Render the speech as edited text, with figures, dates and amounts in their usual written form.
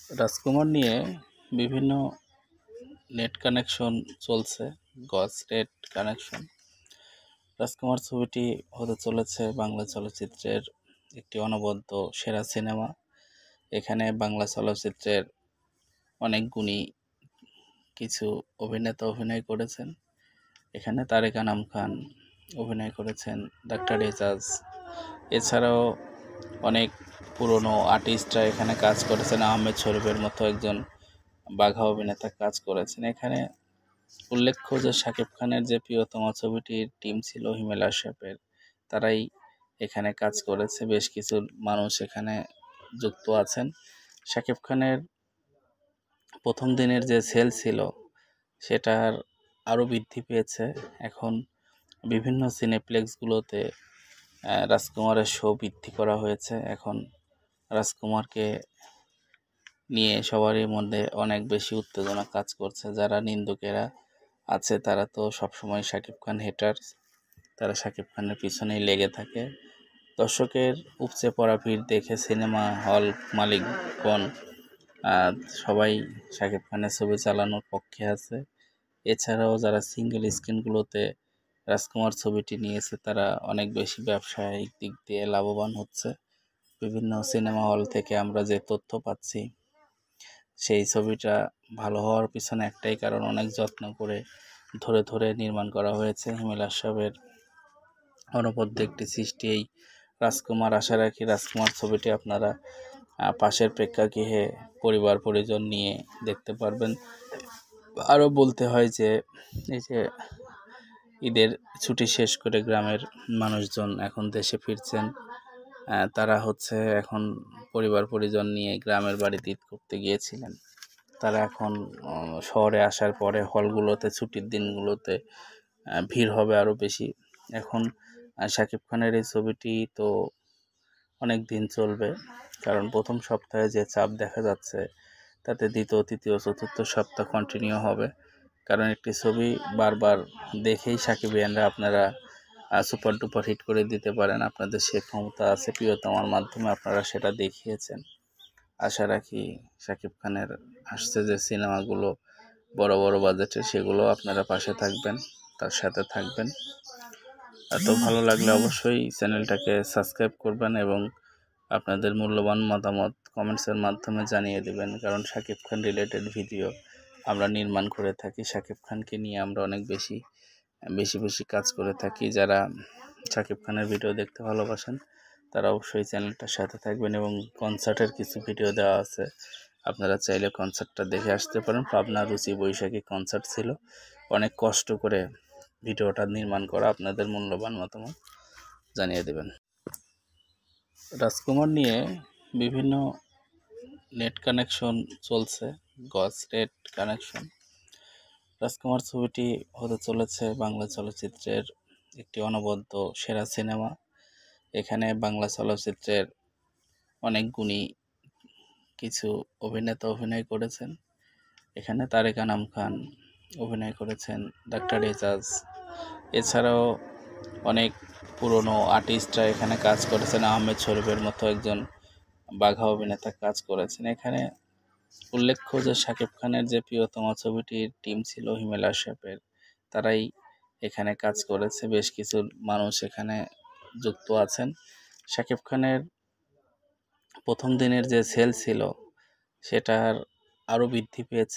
রাজকুমার নিয়ে বিভিন্ন net connection চলছে, গজ নেট কানেকশন। রাজকুমার ছবিটি হতে চলেছে বাংলা চলচ্চিত্রের একটি অনবদ্য সেরা সিনেমা। এখানে বাংলা চলচ্চিত্রের অনেক গুণী কিছু অভিনেতা অভিনয় করেছেন। এখানে তারেক আনাম খান অভিনয় করেছেন, ডাক্তার এজাজ, এছাড়াও অনেক পুরনো আর্টিস্টরা এখানে কাজ করেছেন। আহমেদ শরীফের মতো একজন বাঘা অভিনেতা কাজ করেছেন। এখানে উল্লেখ্য যে শাকিব খানের যে প্রিয়তমা ছবিটির টিম ছিল হিমেল আশরাফের, তারাই এখানে কাজ করেছে। বেশ কিছু মানুষ এখানে যুক্ত আছেন। শাকিব খানের প্রথম দিনের যে সেল ছিল সেটার আরও বৃদ্ধি পেয়েছে। এখন বিভিন্ন সিনেপ্লেক্সগুলোতে রাজকুমারের শো বৃদ্ধি করা হয়েছে। এখন রাজকুমারকে নিয়ে সবারই মধ্যে অনেক বেশি উত্তেজনা কাজ করছে। যারা নিন্দুকেরা আছে তারা তো সবসময় শাকিব খান হেটার্স, তারা শাকিব খানের পিছনেই লেগে থাকে। দর্শকের উপচে পড়া ভিড় দেখে সিনেমা হল মালিকগণ সবাই শাকিব খানের ছবি চালানোর পক্ষে আছে। এছাড়াও যারা সিঙ্গেল স্ক্রিনগুলোতে রাজকুমার ছবিটি নিয়েছে তারা অনেক বেশি ব্যবসায়িক দিক দিয়ে লাভবান হচ্ছে। বিভিন্ন সিনেমা হল থেকে আমরা যে তথ্য পাচ্ছি, সেই ছবিটা ভালো হওয়ার পিছনে একটাই কারণ, অনেক যত্ন করে ধরে ধরে নির্মাণ করা হয়েছে। হিমেল আশরাফের অনবদ্য একটি সৃষ্টি এই রাজকুমার। আশা রাখি রাজকুমার ছবিটি আপনারা পাশের প্রেক্ষাগৃহে পরিবার পরিজন নিয়ে দেখতে পারবেন। আরও বলতে হয় যে এই যে ঈদের ছুটি শেষ করে গ্রামের মানুষজন এখন দেশে ফিরছেন, তারা হচ্ছে এখন পরিবার পরিজন নিয়ে গ্রামের বাড়িতে ঈদ করতে গিয়েছিলেন। তারা এখন শহরে আসার পরে হলগুলোতে ছুটির দিনগুলোতে ভিড় হবে আরও বেশি। এখন শাকিব খানের এই ছবিটি তো অনেক দিন চলবে, কারণ প্রথম সপ্তাহে যে চাপ দেখা যাচ্ছে তাতে দ্বিতীয় তৃতীয় চতুর্থ সপ্তাহ কন্টিনিউ হবে। কারণ একটি ছবি বারবার দেখেই সাকিবিয়ানরা আপনারা সুপার ডুপার হিট করে দিতে পারেন। আপনাদের সে ক্ষমতা আছে, প্রিয়তমার মাধ্যমে আপনারা সেটা দেখিয়েছেন। আশা রাখি শাকিব খানের আসছে যে সিনেমাগুলো বড় বড় বাজেটের, সেগুলো আপনারা পাশে থাকবেন, তার সাথে থাকবেন। এত ভালো লাগলে অবশ্যই চ্যানেলটাকে সাবস্ক্রাইব করবেন এবং আপনাদের মূল্যবান মতামত কমেন্টসের মাধ্যমে জানিয়ে দেবেন। কারণ শাকিব খান রিলেটেড ভিডিও আমরা নির্মাণ করে থাকি। শাকিব খানকে নিয়ে আমরা অনেক বেশি বেশি কাজ করে থাকি। যারা শাকিব খানের ভিডিও দেখতে ভালোবাসেন তারা অবশ্যই চ্যানেলটার সাথে থাকবেন। এবং কনসার্টের কিছু ভিডিও দেওয়া আছে, আপনারা চাইলে কনসার্টটা দেখে আসতে পারেন। পাবনা রুচি বৈশাখী কনসার্ট ছিল, অনেক কষ্ট করে ভিডিওটা নির্মাণ করা। আপনাদের মূল্যবান মতামত জানিয়ে দেবেন। রাজকুমার নিয়ে বিভিন্ন নেট কানেকশন চলছে, গজ নেট কানেকশন। রাজকুমার ছবিটি হতে চলেছে বাংলা চলচ্চিত্রের একটি অনবদ্য সেরা সিনেমা। এখানে বাংলা চলচ্চিত্রের অনেক গুণী কিছু অভিনেতা অভিনয় করেছেন। এখানে তারেক আনাম খান অভিনয় করেছেন, ডাক্তার এজাজ, এছাড়াও অনেক পুরনো আর্টিস্টরা এখানে কাজ করেছেন। আহমেদ শরীফের মতো একজন বাঘা অভিনেতা কাজ করেছেন। এখানে উল্লেখ্য যে শাকিব খানের যে প্রিয়তমা ছবিটির টিম ছিল হিমেল আশরাফের, তারাই এখানে কাজ করেছে। বেশ কিছু মানুষ এখানে যুক্ত আছেন। শাকিব খানের প্রথম দিনের যে সেল ছিল সেটার আরও বৃদ্ধি পেয়েছে।